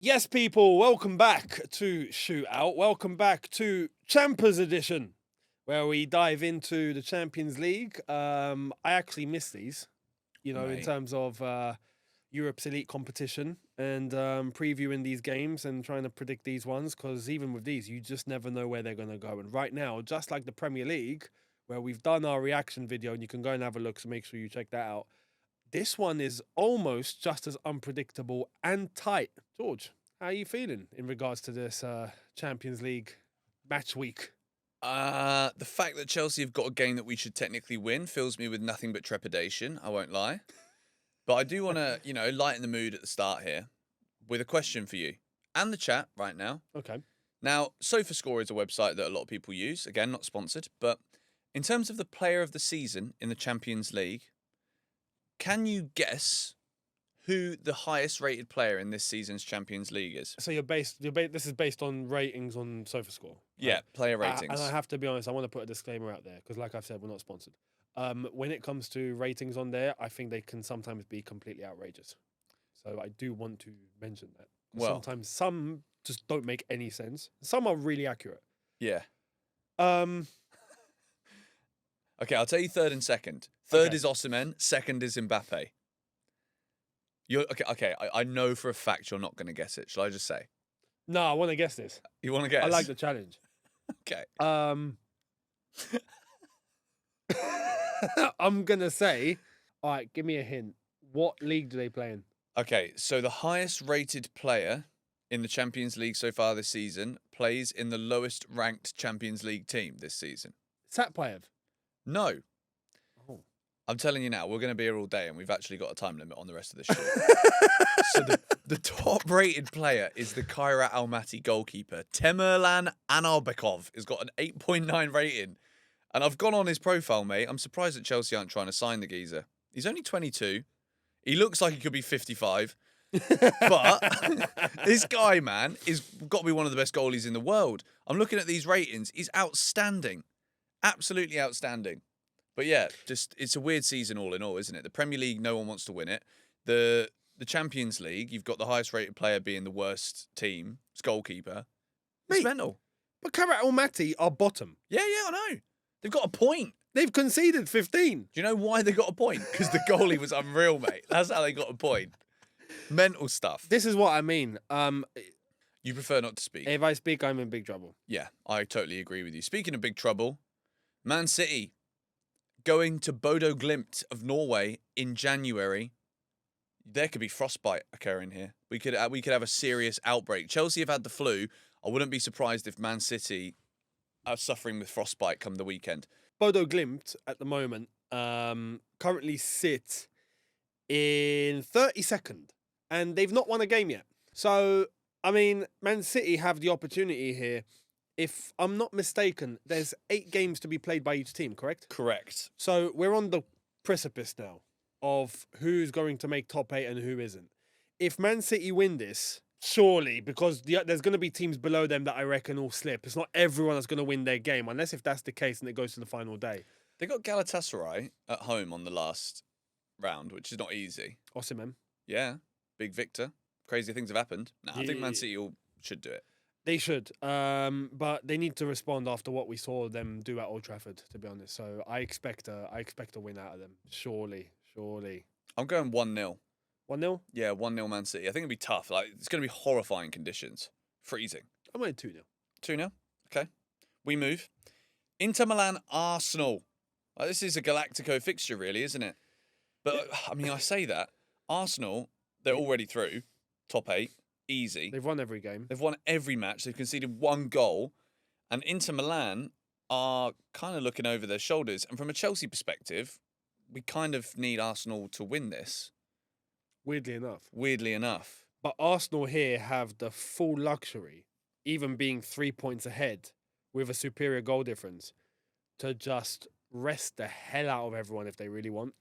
Yes, people, welcome back to ShootOut. Welcome back to Champers Edition, where we dive into the Champions League. I actually miss these, in Mate. terms of Europe's elite competition and previewing these games and trying to predict these ones, because even with these, you just never know where they're going to go. And right now, just like the Premier League, where we've done our reaction video, and you can go and have a look, so make sure you check that out. This one is almost just as unpredictable and tight. George, how are you feeling in regards to this Champions League match week? The fact that Chelsea have got a game that we should technically win fills me with nothing but trepidation, I won't lie. But I do want to, lighten the mood at the start here with a question for you and the chat right now. Okay. Now, SofaScore is a website that a lot of people use. Again, not sponsored. But in terms of the player of the season in the Champions League, can you guess who the highest rated player in this season's Champions League is? So this is based on ratings on SofaScore. Right? Yeah, player ratings. And I have to be honest, I want to put a disclaimer out there because, like I've said, we're not sponsored. When it comes to ratings on there, I think they can sometimes be completely outrageous. So I do want to mention that. Well, sometimes some just don't make any sense. Some are really accurate. Yeah. Um, Okay, I'll tell you third and second. Third Okay. is Osimhen. Second is Mbappe. You're okay. I know for a fact you're not going to guess it. Shall I just say? no, I want to guess this. You want to guess? I like the challenge. Okay. I'm gonna say, all right, give me a hint. What league do they play in? Okay, so the highest rated player in the Champions League so far this season plays in the lowest ranked Champions League team this season. Satpayev. No. Oh. I'm telling you now, we're going to be here all day and we've actually got a time limit on the rest of the show. So the top rated player is the Kairat Almaty goalkeeper. Temirlan Anarbekov has got an 8.9 rating. And I've gone on his profile, mate. I'm surprised that Chelsea aren't trying to sign the geezer. He's only 22. He looks like he could be 55. But this guy, man, is got to be one of the best goalies in the world. I'm looking at these ratings. He's outstanding. Absolutely outstanding. But yeah, just it's a weird season all in all, isn't it? The Premier League, no one wants to win it. The Champions League, you've got the highest rated player being the worst team, it's goalkeeper. It's Mate. mental. But Kairat Almaty are bottom. Yeah, I know. They've got a point. They've conceded 15. Do you know why they got a point? Because the goalie was unreal, mate. That's how they got a point. Mental stuff. This is what I mean. You prefer not to speak. If I speak, I'm in big trouble. Yeah, I totally agree with you. Speaking of big trouble, Man City going to Bodo Glimt of Norway in January. There could be frostbite occurring here. We could have a serious outbreak. Chelsea have had the flu. I wouldn't be surprised if Man City are suffering with frostbite come the weekend. Bodo Glimt at the moment currently sit in 32nd, and they've not won a game yet. So, I mean, Man City have the opportunity here. If I'm not mistaken, there's 8 games to be played by each team, correct? Correct. So we're on the precipice now of who's going to make top 8 and who isn't. If Man City win this, surely, because there's going to be teams below them that I reckon will slip. It's not everyone that's going to win their game, unless if that's the case and it goes to the final day. They got Galatasaray at home on the last round, which is not easy. Osimhen. Yeah, big victor. Crazy things have happened. Nah, I think Man Yeah. City should do it. They should, but they need to respond after what we saw them do at Old Trafford, to be honest. So I expect a win out of them. Surely. I'm going 1-0. 1-0? Yeah, 1-0 Man City. I think it'd be tough. Like it's going to be horrifying conditions. Freezing. I'm going 2-0. 2-0. Okay. We move. Inter Milan, Arsenal. This is a Galactico fixture, really, isn't it? But, I mean, I say that. Arsenal, they're already through. Top 8. Easy. They've won every game. They've won every match. They've conceded 1 goal. And Inter Milan are kind of looking over their shoulders. And from a Chelsea perspective, we kind of need Arsenal to win this. Weirdly enough. But Arsenal here have the full luxury, even being 3 points ahead with a superior goal difference, to just rest the hell out of everyone if they really want.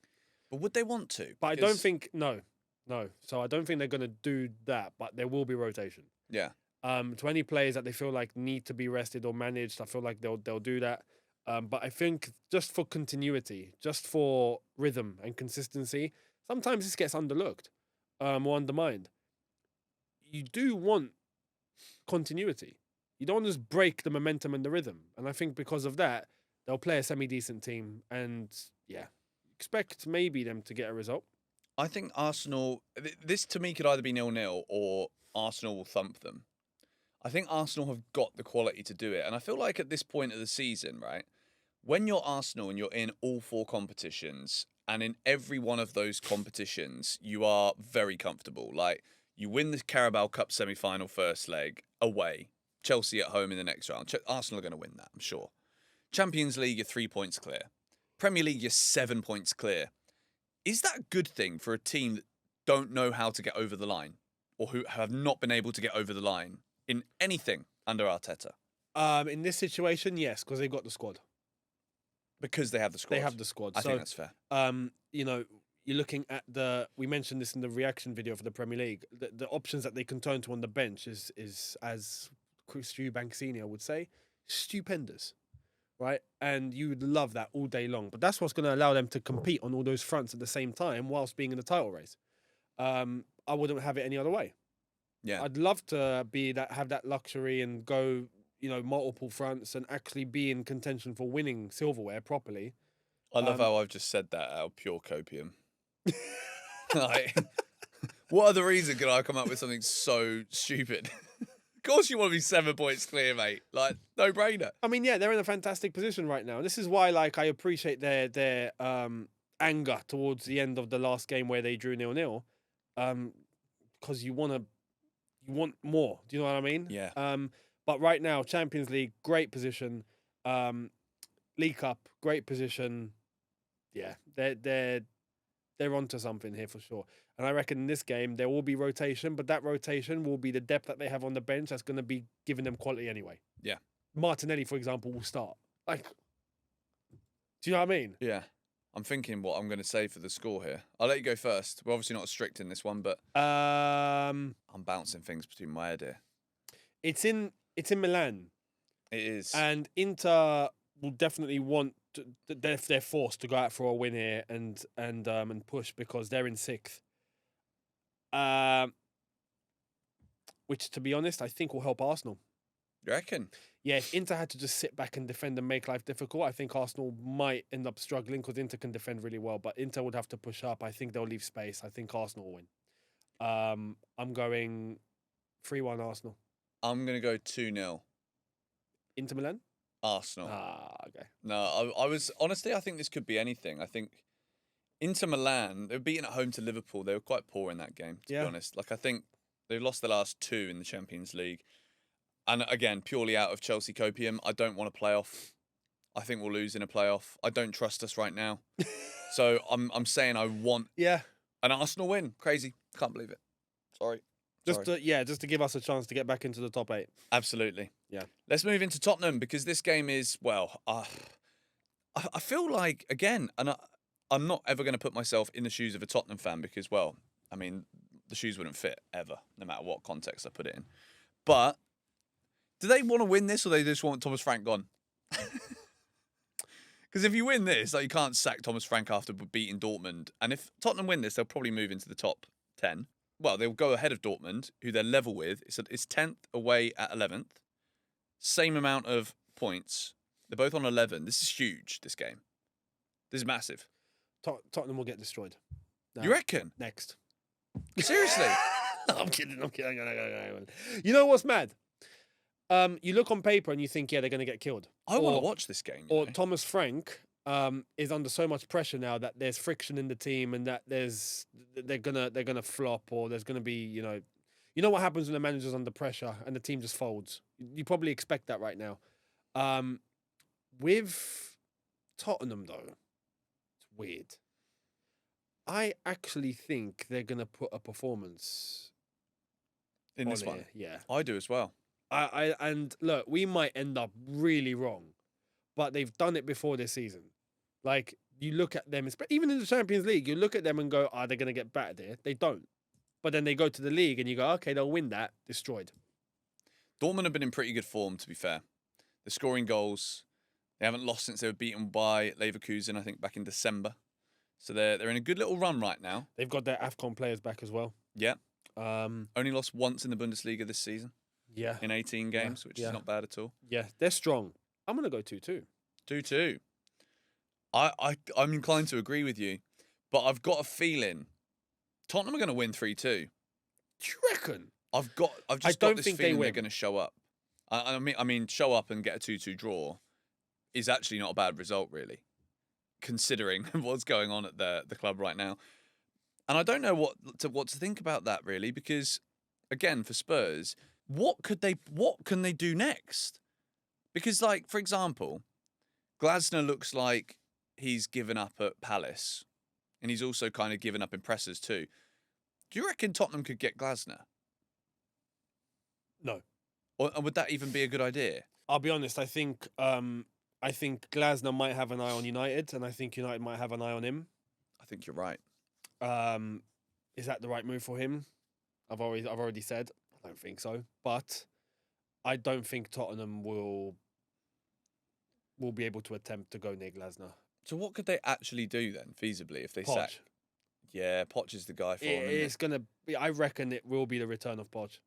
But would they want to? But I don't think, no. So I don't think they're going to do that, but there will be rotation. Yeah. To any players that they feel like need to be rested or managed, I feel like they'll do that. But I think just for continuity, just for rhythm and consistency, sometimes this gets underlooked or undermined. you do want continuity. You don't want to just break the momentum and the rhythm. And I think because of that, they'll play a semi-decent team and, expect maybe them to get a result. I think Arsenal, this to me could either be 0-0 or Arsenal will thump them. I think Arsenal have got the quality to do it. And I feel like at this point of the season, right, when you're Arsenal and you're in all 4 competitions, and in every one of those competitions, you are very comfortable. Like, you win the Carabao Cup semi-final first leg away, Chelsea at home in the next round. Arsenal are going to win that, I'm sure. Champions League, you're 3 points clear. Premier League, you're 7 points clear. Is that a good thing for a team that don't know how to get over the line or who have not been able to get over the line in anything under Arteta? In this situation, yes, because they've got the squad. Because they have the squad. They have the squad. I think that's fair. You're looking at we mentioned this in the reaction video for the Premier League. The options that they can turn to on the bench is as Stu Banksini would say, stupendous, right? And you would love that all day long. But that's what's going to allow them to compete on all those fronts at the same time whilst being in the title race. I wouldn't have it any other way. Yeah, I'd love to have that luxury and go, multiple fronts and actually be in contention for winning silverware properly. I love how I've just said that out of pure copium. Like, what other reason could I come up with something so stupid? Of course you want to be 7 points clear, mate. Like, no brainer. I mean, yeah, they're in a fantastic position right now. This is why, I appreciate their anger towards the end of the last game where they drew 0-0. Because you want more. Do you know what I mean? Yeah. But right now, Champions League, great position. League Cup, great position. Yeah, they're onto something here for sure. And I reckon in this game there will be rotation, but that rotation will be the depth that they have on the bench that's going to be giving them quality anyway. Yeah. Martinelli, for example, will start. Do you know what I mean? Yeah. I'm thinking what I'm going to say for the score here. I'll let you go first. We're obviously not strict in this one, but I'm bouncing things between my head here. It's in Milan. It is. And Inter will definitely want they're forced to go out for a win here and push because they're in 6th. Which, to be honest, I think will help Arsenal. You reckon? Yeah, if Inter had to just sit back and defend and make life difficult, I think Arsenal might end up struggling because Inter can defend really well, but Inter would have to push up. I think they'll leave space. I think Arsenal will win. I'm going 3-1 Arsenal. I'm going to go 2-0. Inter Milan? Arsenal. Okay. No, I was... Honestly, I think this could be anything. I think Inter Milan, they were beaten at home to Liverpool. They were quite poor in that game, to be honest. I think they've lost the last 2 in the Champions League. And again, purely out of Chelsea copium, I don't want a playoff. I think we'll lose in a playoff. I don't trust us right now. So I'm saying I want an Arsenal win. Crazy. Can't believe it. Sorry. Just to give us a chance to get back into the top 8. Absolutely. Yeah. Let's move into Tottenham because this game is, I feel like, again, and I'm not ever going to put myself in the shoes of a Tottenham fan because, I mean, the shoes wouldn't fit ever, no matter what context I put it in. But do they want to win this or they just want Thomas Frank gone? Because if you win this, you can't sack Thomas Frank after beating Dortmund. And if Tottenham win this, they'll probably move into the top 10. Well, they'll go ahead of Dortmund, who they're level with. It's 10th away at 11th. Same amount of points. They're both on 11. This is huge, this game. This is massive. Tottenham will get destroyed. No. You reckon? Next. Seriously? I'm kidding. You know what's mad? You look on paper and you think, they're going to get killed. I want to watch this game. Or Thomas Frank is under so much pressure now that there's friction in the team and that they're gonna flop or there's gonna be you know what happens when the manager's under pressure and the team just folds. You probably expect that right now. With Tottenham though, it's weird. I actually think they're gonna put a performance in this one. Yeah, I do as well. And look, we might end up really wrong, but they've done it before this season. You look at them, even in the Champions League, you look at them and go, are they going to get battered here? They don't. But then they go to the league and you go, okay, they'll win that. Destroyed. Dortmund have been in pretty good form, to be fair. They're scoring goals. They haven't lost since they were beaten by Leverkusen, I think, back in December. So they're in a good little run right now. They've got their AFCON players back as well. Yeah. Only lost once in the Bundesliga this season Yeah. in 18 games, which is not bad at all. Yeah, they're strong. I'm going to go 2-2. 2-2. I'm inclined to agree with you, but I've got a feeling Tottenham are going to win 3-2. Do you reckon? I've just got this feeling they're going to show up. I mean, show up and get a 2-2 draw is actually not a bad result, really, considering what's going on at the club right now. And I don't know what to think about that, really, because again, for Spurs, what can they do next? Because, like, for example, Glasner looks like he's given up at Palace, and he's also kind of given up in presses too. Do you reckon Tottenham could get Glasner? No. Or would that even be a good idea? I'll be honest. I think Glasner might have an eye on United, and I think United might have an eye on him. I think you're right. Is that the right move for him? I've already said I don't think so, but I don't think Tottenham will be able to attempt to go near Glasner. So what could they actually do then, feasibly, if they Poch. sack? Yeah, Poch is the guy for him. It's gonna be. I reckon it will be the return of Poch.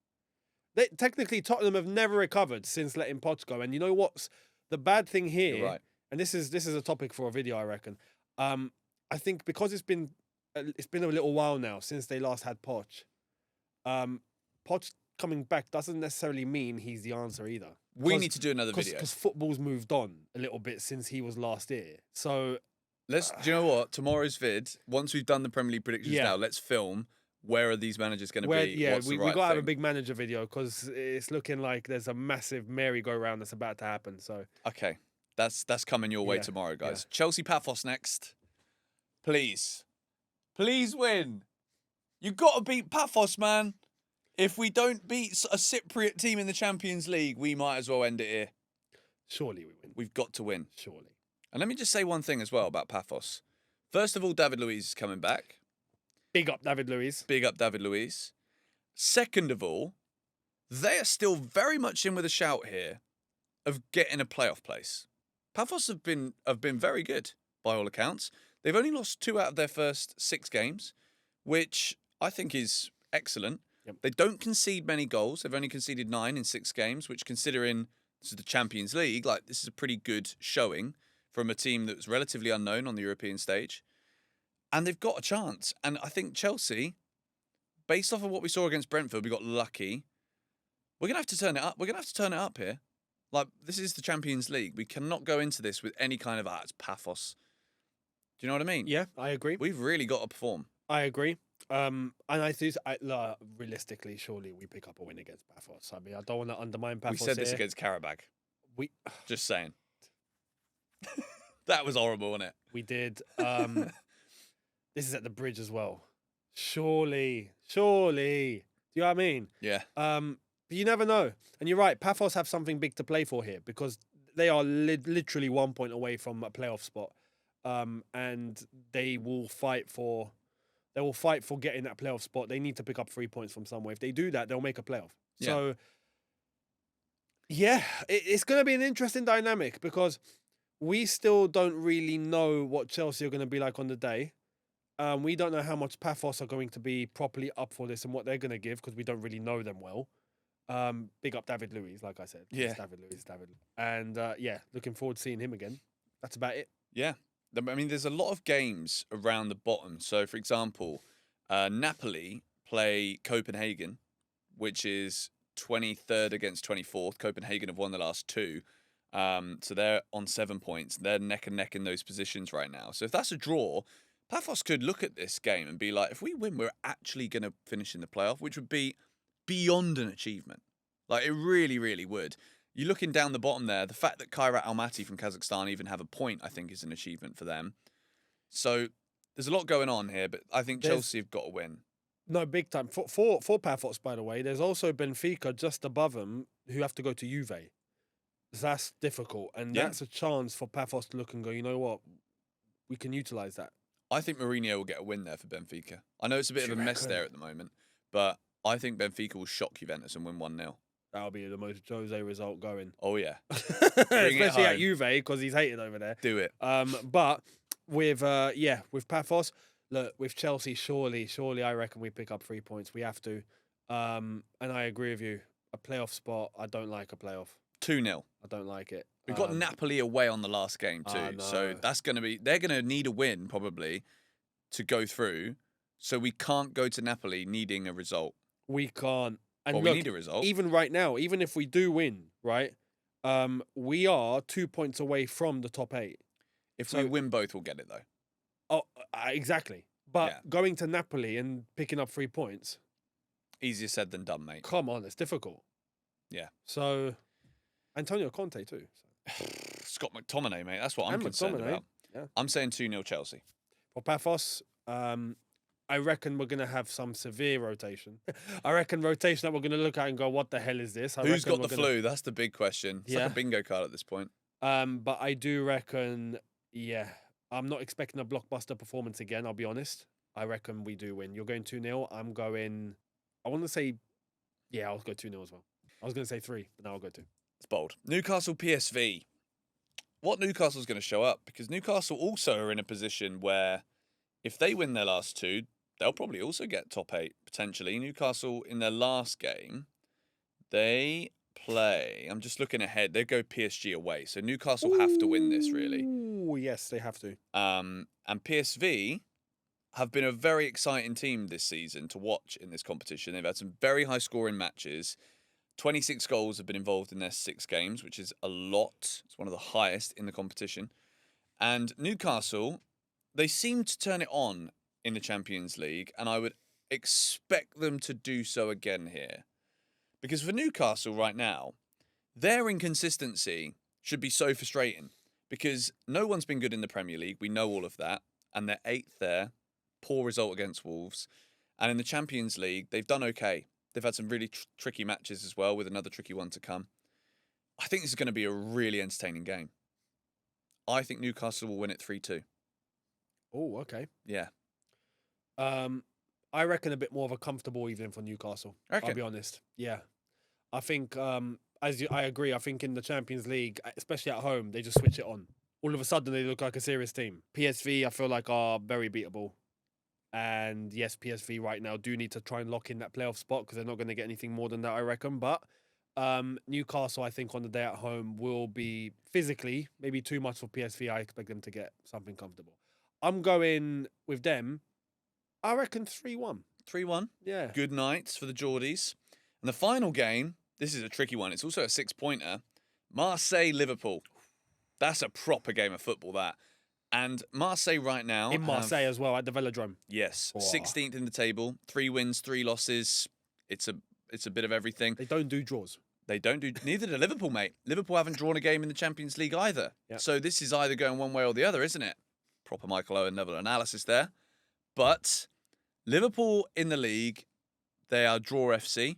Technically, Tottenham have never recovered since letting Poch go, and you know what's the bad thing here? You're right. And this is a topic for a video, I reckon. I think because it's been a little while now since they last had Poch. Poch coming back doesn't necessarily mean he's the answer either. We need to do another video because football's moved on a little bit since he was last here. So do you know what? Tomorrow's vid, once we've done the Premier League predictions now, let's film where are these managers going to be? Yeah, What's we the right got to have a thing? big manager video because it's looking like there's a massive merry-go-round that's about to happen. So Okay, that's coming your way tomorrow, guys. Chelsea Pafos next. Please win. You got to beat Pafos, man. If we don't beat a Cypriot team in the Champions League, we might as well end it here. surely we win. We've got to win. Surely. And let me just say one thing as well about Pafos. First of all, David Luiz is coming back. Big up David Luiz. Big up David Luiz. Second of all, they are still very much in with a shout here of getting a playoff place. Pafos have been very good by all accounts. They've only lost 2 out of their first 6 games, which I think is excellent. Yep. They don't concede many goals. They've only conceded 9 in 6 games, which, considering this is the Champions League, like, this is a pretty good showing from a team that was relatively unknown on the European stage. And they've got a chance. And I think Chelsea, based off of what we saw against Brentford, we got lucky. We're going to have to turn it up. We're going to have to turn it up here. Like, this is the Champions League. We cannot go into this with any kind of, it's Pafos. Do you know what I mean? Yeah, I agree. We've really got to perform. I agree. And I think, realistically, surely we pick up a win against Pafos. I mean, I don't want to undermine Pafos. We said this here. against Karabakh. Just saying. That was horrible, wasn't it? We did. This is at the Bridge as well. Surely. Do you know what I mean? Yeah. But you never know. And you're right. Pafos have something big to play for here because they are literally 1 point away from a playoff spot. And they will fight for getting that playoff spot. They need to pick up 3 points from somewhere. If they do that, they'll make a playoff. Yeah. So, yeah, it's going to be an interesting dynamic because we still don't really know what Chelsea are going to be like on the day. We don't know how much Pafos are going to be properly up for this and what they're going to give because we don't really know them well. Big up David Luiz, like I said. Yeah. It's David Luiz. And, looking forward to seeing him again. That's about it. Yeah. I mean, there's a lot of games around the bottom. So, for example, Napoli play Copenhagen, which is 23rd against 24th. Copenhagen have won the last 2. So they're on 7 points. They're neck and neck in those positions right now. So if that's a draw, Pafos could look at this game and be like, if we win, we're actually going to finish in the playoff, which would be beyond an achievement. Like, it really, really would. You're looking down the bottom there. The fact that Kairat Almaty from Kazakhstan even have a point, I think, is an achievement for them. So there's a lot going on here, but I think Chelsea have got to win. No, big time. For Pafos, by the way, there's also Benfica just above them who have to go to Juve. That's difficult. And that's a chance for Pafos to look and go, you know what? We can utilise that. I think Mourinho will get a win there for Benfica. I know it's a bit of a mess there at the moment, but I think Benfica will shock Juventus and win 1-0. That'll be the most Jose result going. Oh, yeah. Especially at Juve, because he's hated over there. Do it. But with Pafos, look, with Chelsea, surely I reckon we pick up 3 points. We have to. And I agree with you. A playoff spot, I don't like a playoff. 2-0. I don't like it. We've got Napoli away on the last game too. So no. that's going to be... They're going to need a win, probably, to go through. So we can't go to Napoli needing a result. We can't. And Well, look, we need a result. even right now, even if we do win, right, we are 2 points away from the top 8. If we win both, we'll get it, though. Oh, exactly. But Yeah. going to Napoli and picking up 3 points, Easier said than done, mate. come on, it's difficult. Yeah. So, Antonio Conte too. Scott McTominay, mate. That's what I'm And concerned McTominay, about. yeah. I'm saying 2-0 Chelsea. For Pafos, I reckon we're going to have some severe rotation. I reckon rotation that we're going to look at and go, what the hell is this? Who's got the flu? That's the big question. It's like Yeah. a bingo card at this point. But I do reckon, I'm not expecting a blockbuster performance again, I'll be honest. I reckon we do win. You're going 2-0. I'm going, I want to say, I'll go 2-0 as well. I was going to say 3, but now I'll go 2. It's bold. Newcastle PSV. What Newcastle's going to show up? Because Newcastle also are in a position where if they win their last 2, they'll probably also get top 8, potentially. Newcastle, in their last game, they play... I'm just looking ahead. They go PSG away. So Newcastle have to win this, really. Oh, yes, they have to. And PSV have been a very exciting team this season to watch in this competition. They've had some very high-scoring matches. 26 goals have been involved in their 6 games, which is a lot. It's one of the highest in the competition. And Newcastle, they seem to turn it on in the Champions League, and I would expect them to do so again here. Because for Newcastle right now, their inconsistency should be so frustrating because no one's been good in the Premier League. We know all of that. And they're 8th there. Poor result against Wolves. And in the Champions League, they've done okay. They've had some really tricky matches as well, with another tricky one to come. I think this is going to be a really entertaining game. I think Newcastle will win it 3-2. Oh, okay. Yeah. I reckon a bit more of a comfortable evening for Newcastle. I'll be honest. Yeah. I think, I agree. I think in the Champions League, especially at home, they just switch it on. All of a sudden, they look like a serious team. PSV, I feel like, are very beatable. And yes, PSV right now do need to try and lock in that playoff spot because they're not going to get anything more than that, I reckon. But Newcastle, I think, on the day at home will be physically maybe too much for PSV. I expect them to get something comfortable. I'm going with them. I reckon 3-1. 3-1. Yeah. Good nights for the Geordies. And the final game, this is a tricky one. It's also a 6-pointer. Marseille, Liverpool. That's a proper game of football, that. And Marseille right now... In Marseille as well, at the Velodrome. Yes. Oh. 16th in the table. 3 wins, 3 losses. It's a bit of everything. They don't do draws. They don't do... Neither do Liverpool, mate. Liverpool haven't drawn a game in the Champions League either. Yep. So this is either going one way or the other, isn't it? Proper Michael Owen level analysis there. But Liverpool in the league, they are Draw FC.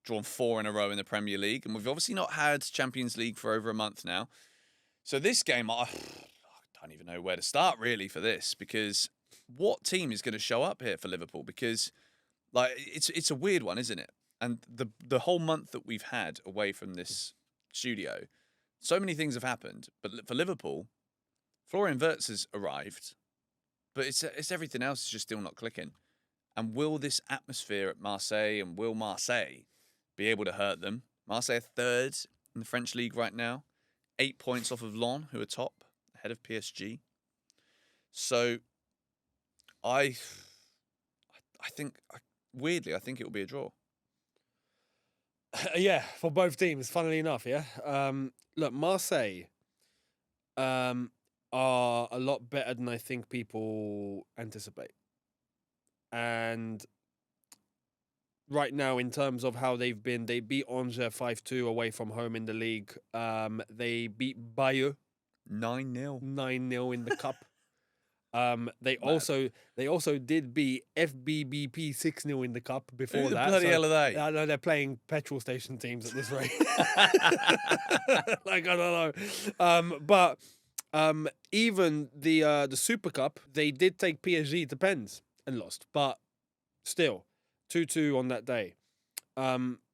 Drawn 4 in a row in the Premier League. And we've obviously not had Champions League for over a month now. So this game, I don't even know where to start really for this, because what team is going to show up here for Liverpool? Because like it's a weird one, isn't it? And the whole month that we've had away from this studio, so many things have happened. But for Liverpool, Florian Wirtz has arrived, but it's everything else is just still not clicking. And will this atmosphere at Marseille, and will Marseille be able to hurt them? Marseille are 3rd in the French league right now, 8 points off of Lyon, who are top, ahead of PSG. So I think, weirdly, I think it will be a draw. Yeah, for both teams, funnily enough, yeah. Look, Marseille are a lot better than I think people anticipate. And right now, in terms of how they've been, they beat Angers 5-2 away from home in the league. They beat Bayeux 9-0. 9-0 in the cup. They also did beat FBBP 6-0 in the cup before Who the that. bloody hell are they? I know they're playing petrol station teams at this rate. Like, I don't know. But even the Super Cup, they did take PSG to pens and lost. But still, 2-2 on that day.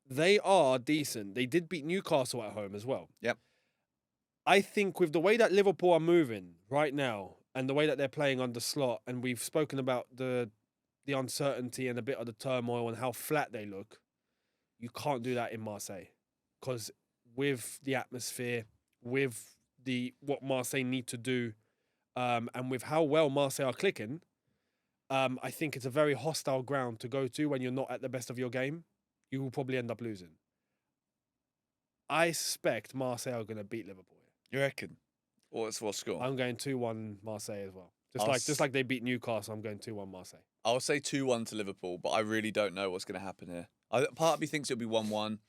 They are decent. They did beat Newcastle at home as well. Yep. I think with the way that Liverpool are moving right now and the way that they're playing under Slot, and we've spoken about the the uncertainty and a bit of the turmoil and how flat they look, you can't do that in Marseille. Because with the atmosphere, with what Marseille need to do, and with how well Marseille are clicking, I think it's a very hostile ground to go to when you're not at the best of your game. You will probably end up losing. I suspect Marseille are going to beat Liverpool. You reckon? What score? I'm going 2-1 Marseille as well. Just like they beat Newcastle, I'm going 2-1 Marseille. I'll say 2-1 to Liverpool, but I really don't know what's going to happen here. Part of me thinks it'll be 1-1.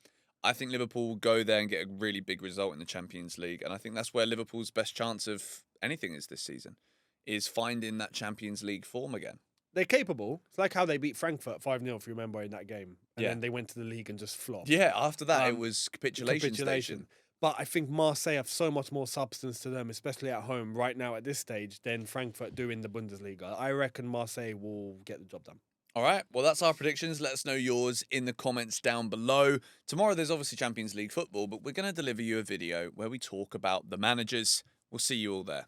I think Liverpool will go there and get a really big result in the Champions League. And I think that's where Liverpool's best chance of anything is this season, is finding that Champions League form again. They're capable. It's like how they beat Frankfurt 5-0, if you remember, in that game. And then they went to the league and just flopped. Yeah, after that, it was capitulation station. But I think Marseille have so much more substance to them, especially at home right now at this stage, than Frankfurt do in the Bundesliga. I reckon Marseille will get the job done. All right, well, that's our predictions. Let us know yours in the comments down below. Tomorrow, there's obviously Champions League football, but we're going to deliver you a video where we talk about the managers. We'll see you all there.